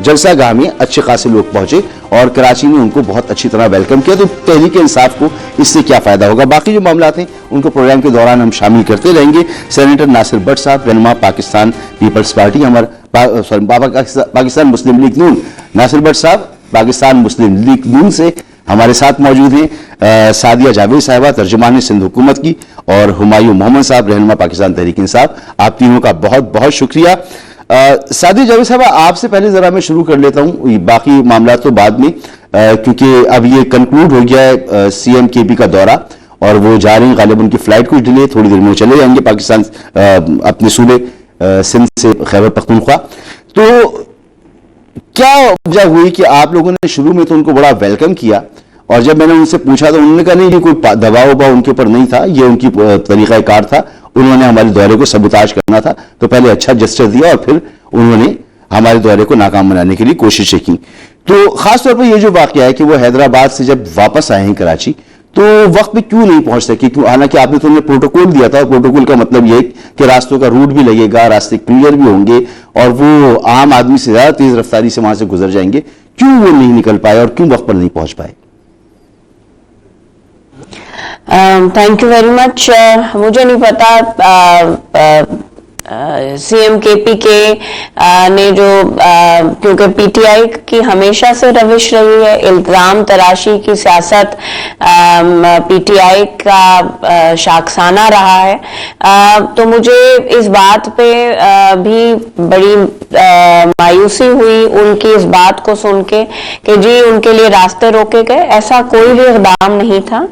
جلسہ گاہ میں اچھے خاصے لوگ پہنچے اور کراچی نے ان کو بہت اچھی طرح ویلکم کیا. تو تحریک انصاف کو اس سے کیا فائدہ ہوگا؟ باقی جو معاملات ہیں ان کو پروگرام کے دوران ہم شامل کرتے رہیں گے. سینیٹر ناصر بٹ صاحب رہنما Pakistan Peoples Party Pakistan Muslim League نون، ناصر بٹ صاحب پاکستان مسلم لیگ نون سے ہمارے ساتھ موجود ہیں. سعدیہ جاوید صاحبہ ترجمان سندھ حکومت کی، اور ہمایوں محمد صاحب رہنما پاکستان تحریک انصاف. آپ تینوں کا بہت بہت شکریہ. سعدیہ جاوید صاحبہ آپ سے پہلے ذرا میں شروع کر لیتا ہوں، باقی معاملات تو بعد میں، کیونکہ اب یہ کنکلوڈ ہو گیا ہے سی ایم کے پی کا دورہ اور وہ جا رہے ہیں. غالب ان کی فلائٹ کچھ ڈیلے، تھوڑی دیر میں وہ چلے جائیں گے پاکستان اپنے صوبے سندھ سے خیبر پختونخوا. تو کیا وجہ ہوئی کہ آپ لوگوں نے شروع میں تو ان کو بڑا ویلکم کیا، اور جب میں نے ان سے پوچھا تو انہوں نے کہا نہیں یہ کوئی دباؤ وباؤ ان کے اوپر نہیں تھا، یہ ان کی طریقہ کار تھا، انہوں نے ہمارے دورے کو سبوتاج کرنا تھا تو پہلے اچھا جسچر دیا اور پھر انہوں نے ہمارے دورے کو ناکام بنانے کے لیے کوششیں کی. تو خاص طور پر یہ جو واقعہ ہے کہ وہ حیدرآباد سے جب واپس آئے ہیں کراچی تو وقت میں کیوں نہیں پہنچ سکے؟ حالانکہ آپ نے تو انہیں پروٹوکول دیا تھا، اور پروٹوکول کا مطلب یہ کہ راستوں کا روٹ بھی لگے گا، راستے کلیئر بھی ہوں گے اور وہ عام آدمی سے زیادہ تیز رفتاری سے وہاں سے گزر جائیں گے. کیوں وہ نہیں نکل پائے اور کیوں وقت پر نہیں پہنچ پائے؟ Thank you very much. مجھے نہیں پتا سی ایم کے پی کے نے جو کیونکہ پی ٹی آئی کی ہمیشہ سے روش رہی ہے الزام تراشی کی سیاست، پی ٹی آئی کا شاخسانہ رہا ہے، تو مجھے اس بات پہ بھی بڑی مایوسی ہوئی ان کی اس بات کو سن کے کہ جی ان کے لیے راستے روکے گئے. ایسا کوئی بھی اقدام نہیں تھا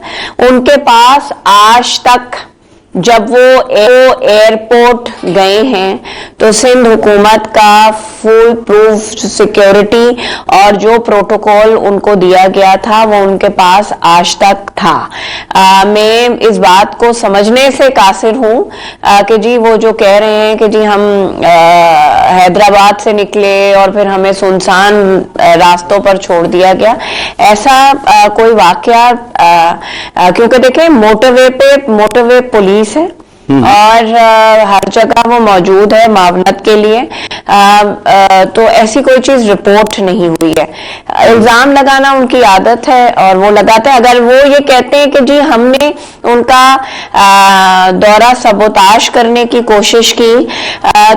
ان کے پاس آج تک. جب وہ ایئرپورٹ گئے ہیں تو سندھ حکومت کا فل پروف سیکیورٹی اور جو پروٹوکول ان کو دیا گیا تھا وہ ان کے پاس آج تک تھا. میں اس بات کو سمجھنے سے قاصر ہوں کہ جی وہ جو کہہ رہے ہیں کہ جی ہم حیدرآباد سے نکلے اور پھر ہمیں سنسان راستوں پر چھوڑ دیا گیا، ایسا کوئی واقعہ، کیونکہ دیکھیں موٹر وے پولیس ہے اور ہر جگہ وہ موجود ہے معاونت کے لیے، تو ایسی کوئی چیز رپورٹ نہیں ہوئی ہے. الزام لگانا ان کی عادت ہے اور وہ لگاتے ہیں. اگر وہ یہ کہتے ہیں کہ جی ہم نے ان کا دورہ سبوتاش کرنے کی کوشش کی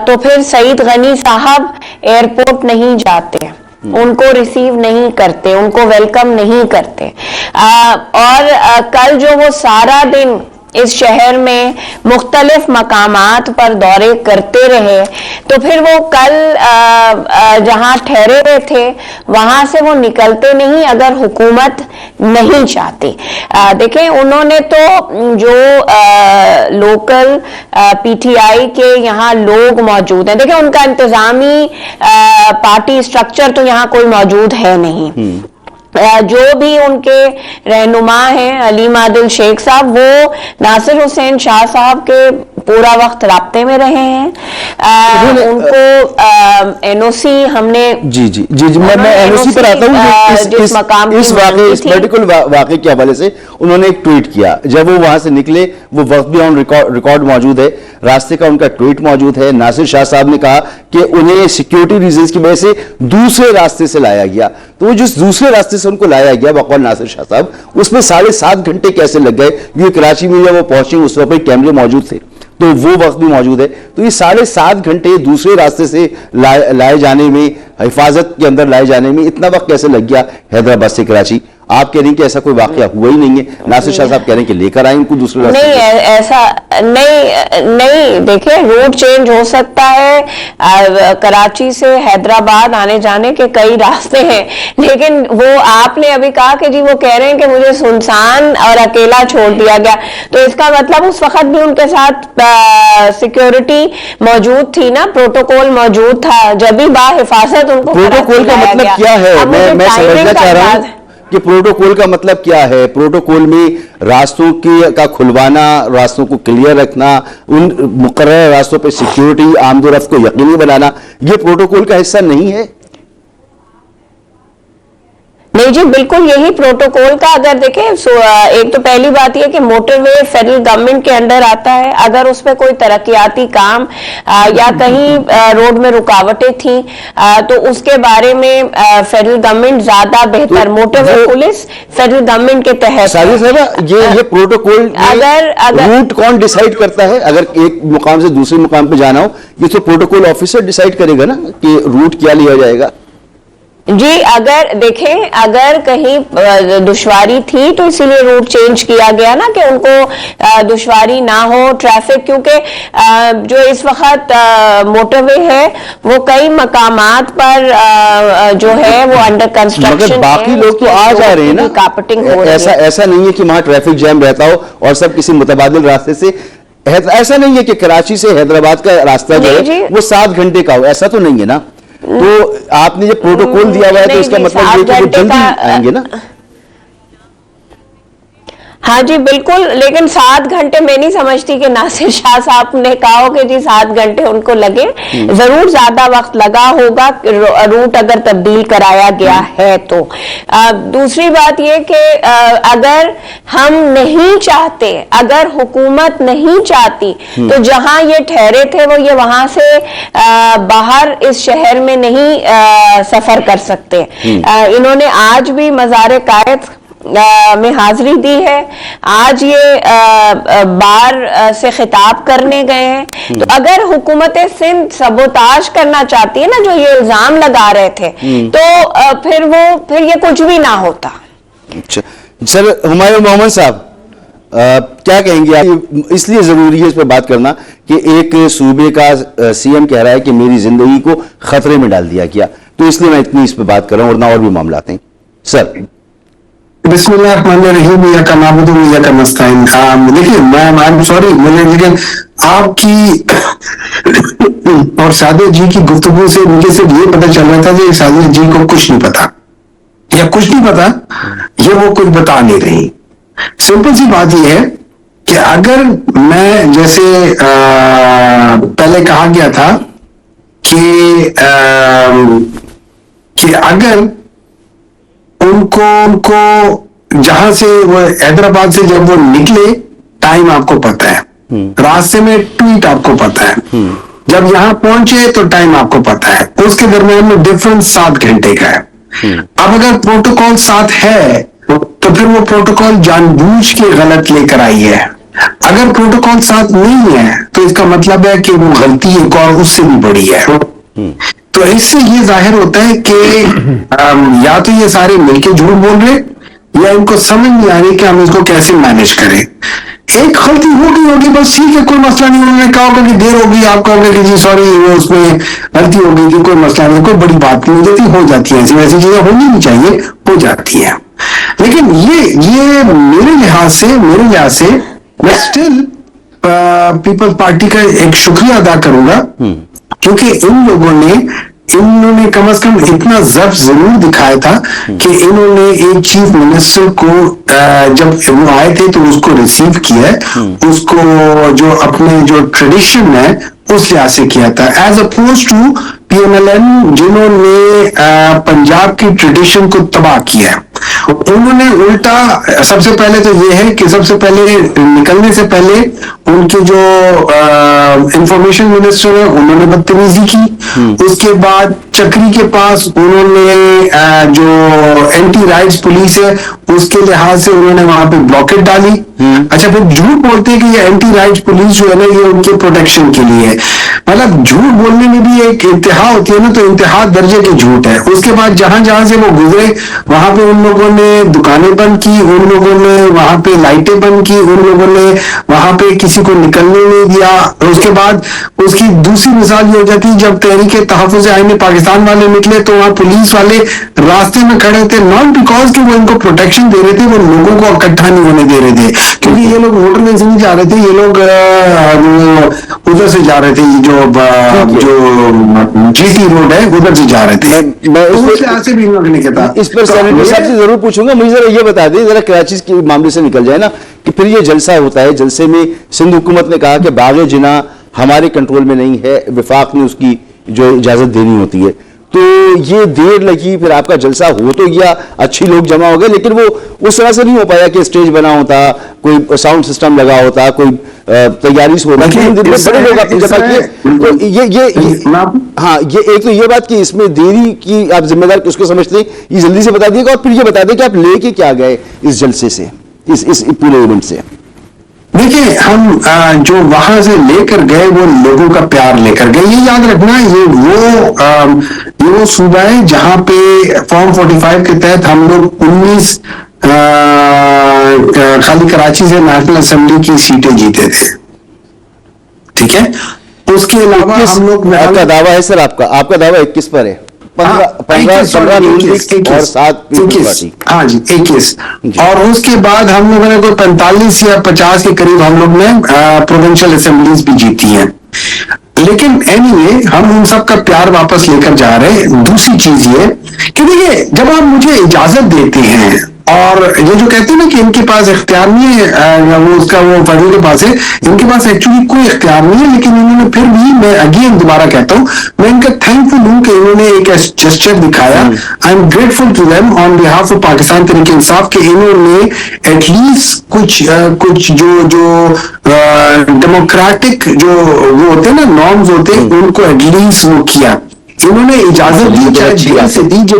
تو پھر سعید غنی صاحب ایئرپورٹ نہیں جاتے، ان کو ریسیو نہیں کرتے، ان کو ویلکم نہیں کرتے. اور کل جو وہ سارا دن اس شہر میں مختلف مقامات پر دورے کرتے رہے تو پھر وہ کل جہاں ٹھہرے ہوئے تھے وہاں سے وہ نکلتے نہیں اگر حکومت نہیں چاہتی. دیکھیں انہوں نے تو جو لوکل پی ٹی آئی کے یہاں لوگ موجود ہیں، دیکھیں ان کا انتظامی پارٹی اسٹرکچر تو یہاں کوئی موجود ہے نہیں. جو بھی ان کے رہنما ہیں علیم عادل شیخ صاحب، وہ ناصر حسین شاہ صاحب کے پورا وقت رابطے میں رہے ہیں. ان کو این او سی ہم نے میں این او سی پر آتا ہوں. اس پرٹیکولر واقعے کے حوالے سے انہوں نے ایک ٹویٹ کیا جب وہ وہاں سے نکلے، وہ وقت بھی آن ریکارڈ موجود ہے، راستے کا ان کا ٹویٹ موجود ہے. ناصر شاہ صاحب نے کہا کہ انہیں سیکیورٹی ریزنز کی وجہ سے دوسرے راستے سے لایا گیا. تو وہ جس دوسرے راستے سے ان کو لایا گیا بقول ناصر شاہ صاحب، اس میں 7.5 گھنٹے کیسے لگ گئے؟ یہ کراچی میں جب وہ پہنچے اس وقت کیمرے موجود تھے تو وہ وقت بھی موجود ہے. تو یہ 7.5 گھنٹے دوسرے راستے سے لائے جانے میں، حفاظت کے اندر لائے جانے میں اتنا وقت کیسے لگ گیا حیدرآباد سے کراچی؟ آپ کہہ رہی ہیں کہ ایسا کوئی واقعہ ہوا ہی نہیں ہے. ناصر شاہ صاحب کہہ رہے ہیں کہ لے کر آئیں ان کو دوسرے راستے. نہیں، ایسا نہیں. دیکھیں روٹ چینج ہو سکتا ہے، کراچی سے حیدرآباد آنے جانے کے کئی راستے ہیں، لیکن وہ آپ نے ابھی کہا کہ جی وہ کہہ رہے ہیں کہ مجھے سنسان اور اکیلا چھوڑ دیا گیا، تو اس کا مطلب اس وقت بھی ان کے ساتھ سیکیورٹی موجود تھی نا، پروٹوکول موجود تھا، جب بھی باحفاظت ان کو پروٹوکول کا مطلب کیا ہے؟ میں سمجھنا چاہ رہا ہوں کہ پروٹوکول کا مطلب کیا ہے. پروٹوکول میں راستوں کا کھلوانا، راستوں کو کلیئر رکھنا، ان مقررہ راستوں پہ سیکیورٹی، آمد و رفت کو یقینی بنانا، یہ پروٹوکول کا حصہ نہیں ہے؟ نہیں جی بالکل یہی پروٹوکول کا اگر دیکھیں ایک تو پہلی بات یہ کہ موٹر وے فیڈرل گورنمنٹ کے انڈر آتا ہے. اگر اس پہ کوئی ترقیاتی کام یا کہیں روڈ میں رکاوٹیں تھیں تو اس کے بارے میں فیڈرل گورنمنٹ زیادہ بہتر, موٹر وے پولیس فیڈرل گورنمنٹ کے تحت. ساجد صاحبہ یہ پروٹوکول اگر روٹ کون ڈیسائیڈ کرتا ہے؟ اگر ایک مقام سے دوسرے مقام پہ جانا ہو یہ تو پروٹوکول آفیسر ڈیسائیڈ کرے گا نا کہ روٹ کیا لیا جائے گا. جی اگر دیکھیں اگر کہیں دشواری تھی تو اسی لیے روٹ چینج کیا گیا نا کہ ان کو دشواری نہ ہو ٹریفک, کیونکہ جو اس وقت موٹر وے ہے وہ کئی مقامات پر جو ہے وہ انڈر کنسٹرکشن, مگر باقی لوگ تو آ جا رہے ہیں نا, کارپیٹنگ ہو رہی ہے. ایسا نہیں ہے کہ وہاں ٹریفک جام رہتا ہو اور سب کسی متبادل راستے سے. ایسا نہیں ہے کہ کراچی سے حیدرآباد کا راستہ جو ہے وہ 7 گھنٹے کا ہو, ایسا تو نہیں ہے نا. تو آپ نے جو پروٹوکول دیا ہوا ہے تو اس کا مطلب یہ کہ وہ جلدی آئیں گے نا. ہاں جی بالکل, لیکن 7 گھنٹے میں نہیں سمجھتی کہ ناصر شاہ صاحب نے کہا ہو کہ جی 7 گھنٹے ان کو لگے, ضرور زیادہ وقت لگا ہوگا روٹ اگر تبدیل کرایا گیا ہے تو. دوسری بات یہ کہ اگر ہم نہیں چاہتے, اگر حکومت نہیں چاہتی تو جہاں یہ ٹھہرے تھے وہ یہ وہاں سے باہر اس شہر میں نہیں سفر کر سکتے. انہوں نے آج بھی مزار قائد میں حاضری دی ہے, آج یہ بار سے خطاب کرنے گئے ہیں. تو اگر حکومت سندھ سبوتاژ کرنا چاہتی ہے نا, جو یہ الزام لگا رہے تھے, تو پھر یہ کچھ بھی نہ ہوتا. اچھا سر, ہمایوں محمد صاحب کیا کہیں گے آپ؟ اس لیے ضروری ہے اس پہ بات کرنا کہ ایک صوبے کا سی ایم کہہ رہا ہے کہ میری زندگی کو خطرے میں ڈال دیا گیا, تو اس لیے میں اتنی اس پہ بات کر رہا ہوں, ورنہ اور بھی معاملات ہیں. سر بسم اللہ الرحمن الرحیم, یا کا نعبد و یا کا نستعین. دیکھیے میں سوری لیکن آپ کی اور سعادت جی کی گفتگو سے مجھے صرف یہ پتہ چل رہا تھا کہ سعادت جی کو کچھ نہیں پتا, یا کچھ نہیں پتا یہ وہ کچھ بتا نہیں رہی. سمپل سی بات یہ ہے کہ اگر میں جیسے پہلے کہا گیا تھا کہ اگر ان کو جہاں سے وہ حیدرآباد سے جب وہ نکلے ٹائم آپ کو پتا ہے, راستے میں ٹویٹ آپ کو پتا ہے, جب یہاں پہنچے تو ٹائم آپ کو پتا ہے, اس کے درمیان میں ڈفرنس 7 گھنٹے کا ہے. اب اگر پروٹوکول ساتھ ہے تو پھر وہ پروٹوکول جان بوجھ کے غلط لے کر آئی ہے. اگر پروٹوکول ساتھ نہیں ہے تو اس کا مطلب ہے کہ وہ غلطی ایک اور اس سے بھی بڑی ہے. تو اس سے یہ ظاہر ہوتا ہے کہ یا تو یہ سارے مل کے جھوٹ بول رہے یا ان کو سمجھ نہیں آ رہی کہ ہم اس کو کیسے مینج کریں. ایک غلطی ہوگی بس ٹھیک ہے, کوئی مسئلہ نہیں. انہوں نے کہا ہوگا کہ دیر ہوگی, آپ کہو گے کہ جی سوری وہ اس میں غلطی ہو گئی تھی, کوئی مسئلہ نہیں, کوئی بڑی بات نہیں ہو جاتی, ہو جاتی ہے ایسی ویسی چیزیں ہونی نہیں چاہیے, ہو جاتی ہیں. لیکن یہ میرے لحاظ سے میں اسٹل پیپلز پارٹی کا ایک شکریہ ادا کروں گا, کیونکہ انہوں نے کم از کم اتنا ضبط ضرور دکھایا تھا کہ انہوں نے ایک چیف منسٹر کو جب وہ آئے تھے تو اس کو ریسیو کیا ہے, اس کو جو اپنے جو ٹریڈیشن ہے اس لحاظ سے کیا تھا, as opposed to P M L N جنہوں نے پنجاب کی ٹریڈیشن کو تباہ کیا ہے. انہوں نے الٹا سب سے پہلے تو یہ ہے کہ سب سے پہلے نکلنے سے پہلے ان کے جو انفارمیشن منسٹر ہیں انہوں نے بدتمیزی کی. اس کے بعد چکری کے پاس انہوں نے جو اینٹی رائٹس پولیس ہے اس کے لحاظ سے انہوں نے وہاں پہ بلاکٹ ڈالی. اچھا پھر جھوٹ بولتے ہیں کہ یہ اینٹی رائٹس پولیس جو ہے نا یہ ان کے پروٹیکشن کے لیے ہے. مطلب جھوٹ بولنے میں بھی ایک انتہا ہوتی ہے نا, تو انتہا درجے کے جھوٹ ہے. اس کے بعد جہاں سے وہ گزرے وہاں پہ ان لوگوں نے دکانیں بند کی, ان لوگوں نے وہاں پہ لائٹیں بند کی, ان لوگوں نے وہاں پہ کسی کو نکلنے نہیں دیا. اس کے بعد اس کی دوسری مثال یہ ہو جاتی ہے جب تحریک تحفظ آئین پاکستان والے نکلے تو وہاں پولیس والے راستے میں کھڑے تھے, ناٹ بیکاز کہ وہ ان کو پروٹیکشن دے رہے تھے, وہ لوگوں کو اکٹھا نہیں ہونے دے رہے تھے, کیونکہ یہ لوگ موٹر وے سے نہیں جا رہے تھے, یہ لوگ ادھر سے جا رہے تھے, جو جی ٹی روڈ ہے ادھر سے جا رہے تھے. اس پر سینیٹر صاحب سے ضرور پوچھوں گا. مجھے ذرا یہ بتا دیں, ذرا کراچی کے معاملے سے نکل جائے نا, کہ پھر یہ جلسہ ہوتا ہے, جلسے میں سندھ حکومت نے کہا کہ باغ جناح ہمارے کنٹرول میں نہیں ہے, وفاق نے اس کی جو اجازت دینی ہوتی ہے, تو یہ دیر لگی, پھر آپ کا جلسہ ہو تو گیا, اچھی لوگ جمع ہو گئے, لیکن وہ اس طرح سے نہیں ہو پایا کہ اسٹیج بنا ہوتا, کوئی ساؤنڈ سسٹم لگا ہوتا, کوئی تیاری سے ہوتا. بڑے لوگ آپ نے جمع کیے. تو ہاں, یہ ایک تو یہ بات کہ اس میں دیری کی آپ ذمہ دار کس کو سمجھتے ہیں, یہ جلدی سے بتا دیے گا, اور پھر یہ بتا دیں کہ آپ لے کے کیا گئے اس جلسے سے, اس پورے ایونٹ سے. دیکھیں, ہم جو وہاں سے لے کر گئے وہ لوگوں کا پیار لے کر گئے. یہ یاد رکھنا, یہ وہ صوبہ ہے جہاں پہ فارم 45 کے تحت ہم لوگ 19 خالی کراچی سے نیشنل اسمبلی کی سیٹیں جیتے تھے. ٹھیک ہے, اس کے علاوہ ہم لوگ, آپ کا دعویٰ ہے سر, آپ کا دعویٰ 21 پر ہے, 15 نون لیگ اور 7 پیپلز پارٹی. ہاں جی, 21. اور اس کے بعد ہم لوگوں نے کوئی 45 یا 50 کے قریب ہم لوگ نے پروونشل اسمبلیز بھی جیتی ہیں. لیکن اینی وے, ہم ان سب کا پیار واپس لے کر جا رہے ہیں. دوسری چیز یہ کہ دیکھیے, جب آپ مجھے اجازت دیتے ہیں, اور یہ جو کہتے ہیں نا کہ ان کے پاس اختیار نہیں ہے, وہ اس کا وہ فیڈرل کے پاس ہے, ان کے پاس ایکچولی کوئی اختیار نہیں ہے. لیکن انہوں نے پھر بھی, میں اگین دوبارہ کہتا ہوں, میں ان کا تھینک فل ہوں کہ انہوں نے ایک جسچر دکھایا. I am grateful to them on behalf of Pakistan Tehreek Insaf, کہ انہوں نے ایٹ لیسٹ کچھ جو ڈیموکریٹک جو وہ ہوتے ہیں نا نارمز ہوتے ہیں, ان کو ایٹ لیسٹ وہ کیا. انہوں نے اجازت دی, چاہے دیر سے دی, جو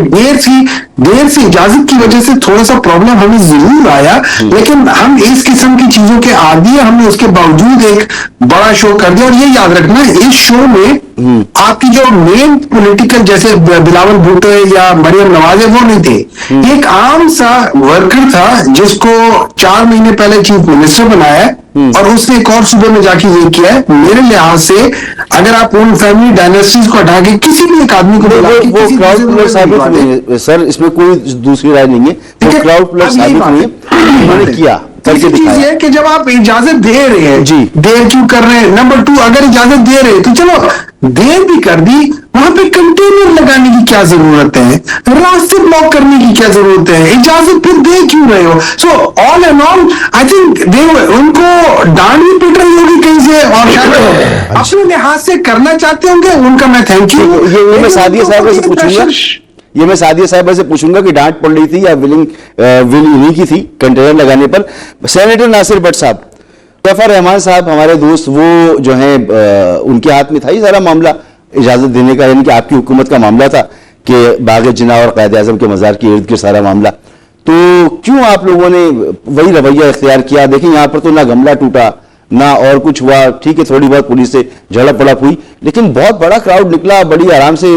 دیر سے اجازت کی وجہ سے تھوڑا سا پرابلم ہمیں ضرور آیا, لیکن ہم اس قسم کی چیزوں کے عادی ہیں. ہم نے اس کے باوجود ایک بڑا شو کر دیا. اور یہ یاد رکھنا, اس شو میں آپ کی جو مین پولیٹیکل جیسے بلاول بھٹو یا مریم نواز ہے وہ نہیں تھے. ایک عام سا ورکر تھا جس کو 4 مہینے پہلے چیف منسٹر بنایا ہے, اور اس نے ایک اور صوبے میں جا کے یہ کیا ہے. میرے لحاظ سے اگر آپ ان فیملی ڈائناسٹیز کو ہٹا کے کسی بھی ایک آدمی کو سر, اس میں کوئی دوسری رائے نہیں ہے, وہ کراؤڈ پلس ثابت نہیں ہے, انہوں نے کیا. چیز یہ ہے کہ جب آپ اجازت دے رہے ہیں, جی دیر کیوں کر رہے ہیں. نمبر 2, اگر اجازت دے رہے تو چلو دیر بھی کر دی, وہاں پہ کنٹینر لگانے کی کیا ضرورت ہے, راستے بلاک کرنے کی کیا ضرورت ہے, اجازت پھر دے کیوں رہے ہو. سو all and all I think in کو ڈانٹ بھی پٹ رہی ہوگی کہیں سے, اور شاید اپنے لحاظ سے کرنا چاہتے ہوں گے. ان کا میں تھینک یو. یہ میں سعدیہ صاحبہ سے پوچھوں گا کہ ڈانٹ پڑ رہی تھی یا ول انہی کی تھی کنٹینر لگانے پر. سینیٹر ناصر بٹ صاحب, ظفر رحمان صاحب ہمارے دوست, وہ جو ہیں ان کے ہاتھ میں تھا یہ سارا معاملہ اجازت دینے کا, یعنی کہ آپ کی حکومت کا معاملہ تھا کہ باغ جناح اور قائد اعظم کے مزار کے ارد گرد سارا معاملہ. تو کیوں آپ لوگوں نے وہی رویہ اختیار کیا؟ دیکھیں یہاں پر تو نہ گملہ ٹوٹا نہ اور کچھ ہوا, ٹھیک ہے تھوڑی بہت پولیس سے جھڑپ پڑپ ہوئی, لیکن بہت بڑا کراؤڈ نکلا, بڑی آرام سے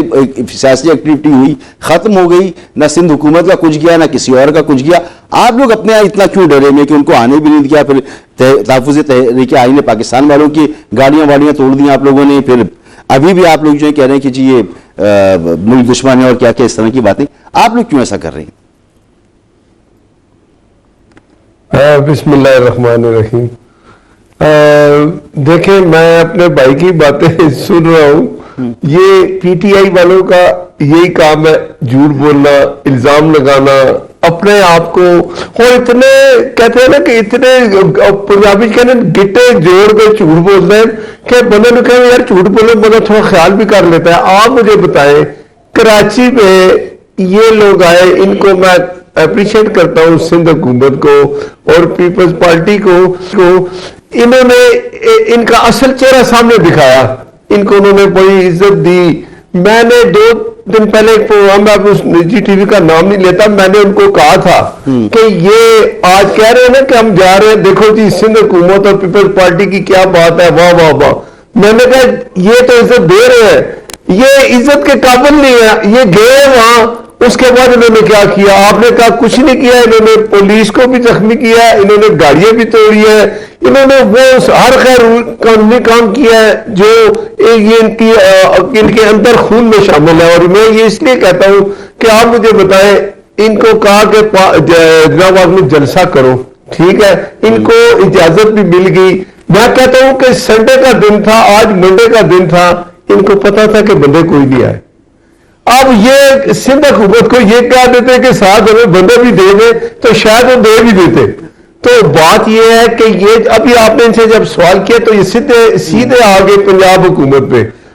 سیاسی ایکٹیویٹی ہوئی, ختم ہو گئی. نہ سندھ حکومت کا کچھ گیا نہ کسی اور کا کچھ گیا. آپ لوگ اپنے اتنا کیوں ڈرے میں کہ ان کو آنے بھی نہیں دیا؟ پھر تحفظ تحریک آئین پاکستان والوں کی گاڑیاں توڑ دیں آپ لوگوں نے. پھر ابھی بھی آپ لوگ جو کہہ رہے ہیں کہ جی یہ ملک دشمن ہے اور کیا کیا اس طرح کی باتیں, آپ لوگ کیوں ایسا کر رہے ہیں؟ بسم اللہ الرحمن الرحیم. دیکھیں, میں اپنے بھائی کی باتیں سن رہا ہوں. یہ پی ٹی آئی والوں کا یہی کام ہے, جھوٹ بولنا, الزام لگانا اپنے آپ کو. اور اتنے کہتے ہیں نا کہ اتنے پنجابی کہتے ہیں گٹے جوڑ کے جھوٹ بولتے ہیں کہ بندے نے کہا یار جھوٹ بولے, بندہ تھوڑا خیال بھی کر لیتا ہے. آپ مجھے بتائیں, کراچی میں یہ لوگ آئے, ان کو میں اپریشیٹ کرتا ہوں, سندھ حکومت کو اور پیپلز پارٹی کو. انہوں نے ان کا اصل چہرہ سامنے دکھایا, ان کو انہوں نے بڑی عزت دی. میں نے 2 دن پہلے ایک پروگرام میں, آپ اس نجی ٹی وی کا نام نہیں لیتا, میں نے ان کو کہا تھا کہ یہ آج کہہ رہے ہیں نا کہ ہم جا رہے ہیں, دیکھو جی سندھ حکومت اور پیپلز پارٹی کی کیا بات ہے, واہ واہ واہ. میں نے کہا یہ تو عزت دے رہے ہیں, یہ عزت کے قابل نہیں ہے. یہ گئے وہاں, اس کے بعد انہوں نے کیا کیا؟ آپ نے کہا کچھ نہیں کیا. انہوں نے پولیس کو بھی زخمی کیا ہے, انہوں نے گاڑیاں بھی توڑی ہیں, انہوں نے وہ ہر خیر قانونی کام کیا ہے جو یہ ان کے اندر خون میں شامل ہے. اور میں یہ اس لیے کہتا ہوں کہ آپ مجھے بتائیں, ان کو کہا کہ جناب آدمی جلسہ کرو, ٹھیک ہے, ان کو اجازت بھی مل گئی. میں کہتا ہوں کہ سنڈے کا دن تھا, آج منڈے کا دن تھا, ان کو پتا تھا کہ بندے کوئی نہیں آئے. اب یہ سندھ حکومت کو یہ کہہ دیتے کہ ساتھ ہمیں بندے بھی دے دیں تو شاید وہ دے بھی دیتے. تو بات یہ ہے کہ یہ ابھی آپ نے ان سے جب سوال کیا تو یہ سیدھے آگے پنجاب حکومت پہ.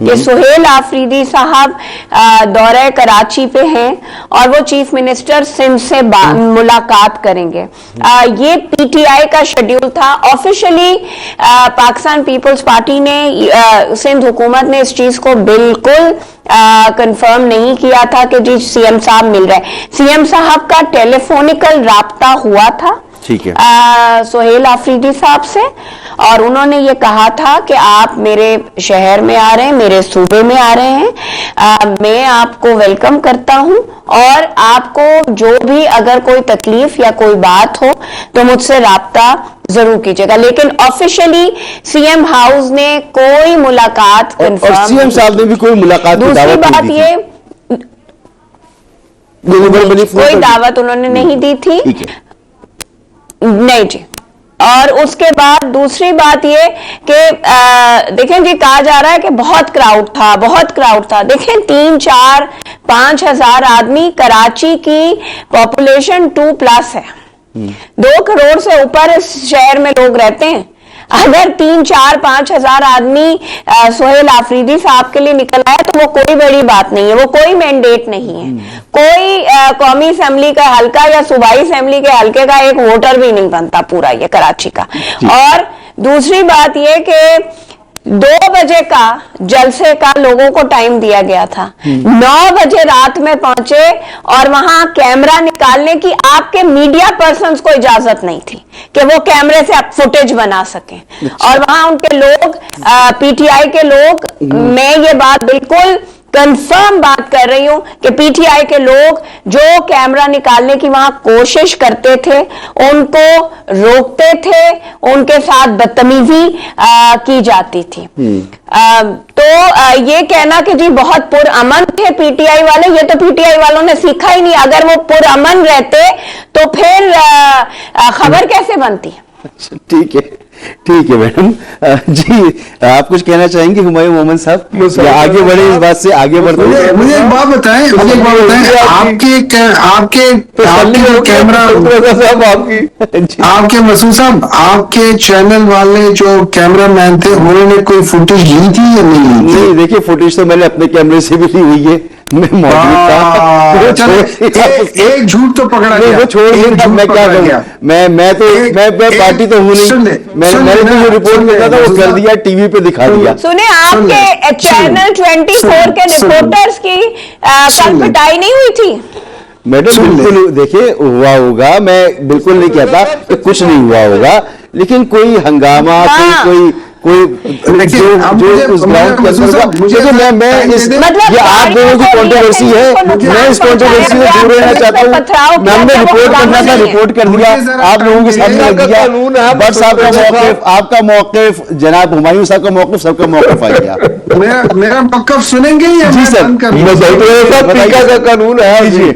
کہ سہیل آفریدی صاحب دورہ کراچی پہ ہیں اور وہ چیف منسٹر سندھ سے ملاقات کریں گے. یہ پی ٹی آئی کا شیڈیول تھا. آفیشلی پاکستان پیپلز پارٹی نے سندھ حکومت نے اس چیز کو بالکل کنفرم نہیں کیا تھا کہ جی سی ایم صاحب مل رہے. سی ایم صاحب کا ٹیلی فونیکل رابطہ ہوا تھا سہیل آفریدی صاحب سے, اور انہوں نے یہ کہا تھا کہ آپ میرے شہر میں آ رہے ہیں, میرے صوبے میں آ رہے ہیں, میں آپ کو ویلکم کرتا ہوں, اور آپ کو جو بھی اگر کوئی تکلیف یا کوئی بات ہو تو مجھ سے رابطہ ضرور کیجیے گا. لیکن آفیشلی سی ایم ہاؤس نے کوئی ملاقات کنفرم, اور سی ایم صاحب نے بھی کوئی ملاقات کی دوسری دعوت بات یہ کوئی دعوت انہوں نے نہیں دی تھی. نہیں جی. اور اس کے بعد دوسری بات یہ کہ دیکھیں جی کہا جا رہا ہے کہ بہت کراؤڈ تھا. دیکھیں 3-4-5 ہزار آدمی, کراچی کی پاپولیشن 2+ ہے, 2 کروڑ سے اوپر اس شہر میں لوگ رہتے ہیں. اگر 3-4-5 ہزار آدمی سہیل آفریدی صاحب کے لیے نکل آئے تو وہ کوئی بڑی بات نہیں ہے, وہ کوئی مینڈیٹ نہیں ہے, کوئی قومی اسمبلی کا حلقہ یا صوبائی اسمبلی کے حلقے کا ایک ووٹر بھی نہیں بنتا پورا یہ کراچی کا. اور دوسری بات یہ کہ 2 بجے کا جلسے کا لوگوں کو ٹائم دیا گیا تھا, 9 بجے رات میں پہنچے, اور وہاں کیمرہ نکالنے کی آپ کے میڈیا پرسنز کو اجازت نہیں تھی کہ وہ کیمرے سے فوٹیج بنا سکیں. اور وہاں ان کے لوگ پی ٹی آئی کے لوگ, میں یہ بات بالکل کنفرم بات کر رہی ہوں کہ پی ٹی آئی کے لوگ جو کیمرہ نکالنے کی وہاں کوشش کرتے تھے ان کو روکتے تھے, ان کے ساتھ بدتمیزی کی جاتی تھی. تو یہ کہنا کہ جی بہت پرامن تھے پی ٹی آئی والے, یہ تو پی ٹی آئی والوں نے سیکھا ہی نہیں. اگر وہ پرامن رہتے تو پھر خبر کیسے بنتی. ٹھیک ہے میڈم. جی آپ کچھ کہنا چاہیں گے ہمایوں مومن صاحب, یا آگے بڑھے اس بات سے آگے بڑھتے ہیں؟ مجھے ایک بات بتائیں, آپ کے کیمرہ آپ کے مسعود صاحب, آپ کے چینل والے جو کیمرہ مین تھے انہوں نے کوئی فوٹیج لی تھی یا نہیں لی تھی؟ نہیں دیکھیے فوٹیج تو میں نے اپنے کیمرے سے بھی لی ہوئی ہے, میں موجود تھا. ایک جھوٹ تو پکڑا گیا, وہ چھوڑ دیا, میں کیا کروں, میں پارٹی تو ہوں نہیں, میں نے جو رپورٹ کرنا تھا وہ کر دیا, ٹی وی پہ دکھا دیا. سنیں آپ کے چینل 24 کے رپورٹرز کی کل پٹائی نہیں ہوئی تھی میڈم؟ بالکل دیکھیے ہوا ہوگا, میں بالکل نہیں کہتا کہ کچھ نہیں ہوا ہوگا, لیکن کوئی ہنگامہ کوئی جو اس گراؤنڈ کے اندر میں آپ دونوں کی کنٹروورسی ہے, میں اس کنٹروورسی سے دور رہنا چاہتا ہوں. میں نے رپورٹ کرنا تھا, رپورٹ کر دیا, آپ لوگوں کے سامنے رکھ دیا. بٹ صاحب کا موقف, آپ کا موقف, جناب ہمایوں صاحب کا موقف, سب کا موقف آ گیا. میرا موقف سنیں گے یا جی سر, قانون ہے. جی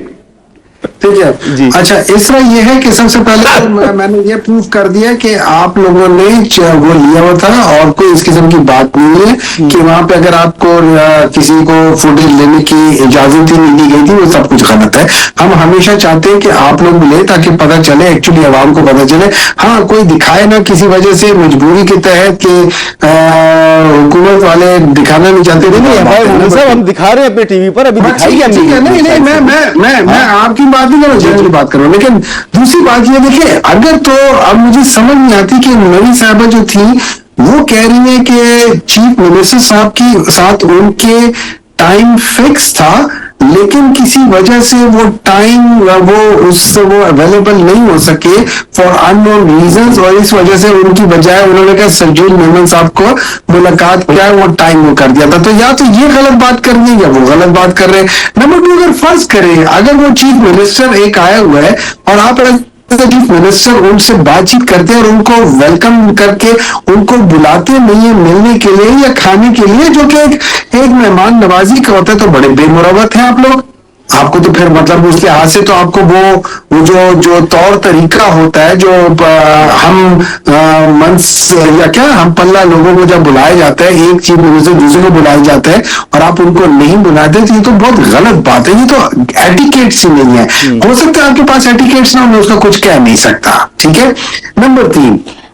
ٹھیک ہے جی. اچھا اس طرح یہ ہے کہ سب سے پہلے میں نے یہ پروف کر دیا کہ آپ لوگوں نے وہ لیا ہوا تھا, اور کوئی اس قسم کی بات نہیں ہے کہ وہاں پہ اگر آپ کو کسی کو فوٹیج لینے کی اجازت ہی نہیں دی گئی تھی, وہ سب کچھ غلط ہے. ہم ہمیشہ چاہتے ہیں کہ آپ لوگ لیں تاکہ پتہ چلے, ایکچولی عوام کو پتہ چلے. ہاں کوئی دکھائے نا کسی وجہ سے مجبوری کے تحت کہ حکومت والے دکھانا نہیں چاہتے تھے, ہم دکھا رہے ہیں اپنے ٹی وی پر, ابھی دکھائیے. نہیں میں آپ کی بات نہیں کر رہا ہوں, جنرلی بات کر رہا ہوں. لیکن دوسری بات یہ دیکھیں, اگر تو اب مجھے سمجھ نہیں آتی کہ نوی صاحبہ جو تھی وہ کہہ رہی ہیں کہ چیف منسٹر صاحب کے ساتھ ان کے ٹائم فکس تھا, لیکن کسی وجہ سے وہ ٹائم وہ اویلیبل نہیں ہو سکے فار ان نون ریزنز, اور اس وجہ سے ان کی بجائے انہوں نے کہا سجول میمن صاحب کو ملاقات کیا ہے, وہ ٹائم وہ کر دیا تھا. تو یا تو یہ غلط بات کر رہی ہے یا وہ غلط بات کر رہے ہیں. نمبر 2, اگر فرض کریں اگر وہ چیف منسٹر ایک آیا ہوا ہے اور آپ چیف منسٹر ان سے بات چیت کرتے ہیں اور ان کو ویلکم کر کے ان کو بلاتے نہیں ہیں ملنے کے لیے یا کھانے کے لیے, جو کہ ایک مہمان نوازی کا ہوتا ہے, تو بڑے بے مروت ہیں آپ لوگ. آپ کو تو پھر مطلب اس لحاظ سے تو آپ کو وہ جو طور طریقہ ہوتا ہے جو ہم ہم پلہ لوگوں کو جب بلایا جاتا ہے, ایک چیف منسٹر دوسرے کو بلایا جاتا ہے اور آپ ان کو نہیں بلاتے, تو یہ تو بہت غلط بات ہے. یہ تو ایٹیکیٹس ہی نہیں ہے. ہو سکتا ہے آپ کے پاس ایٹیکیٹس نہ ہو, میں اس کا کچھ کہہ نہیں سکتا. ٹھیک ہے. نمبر 3,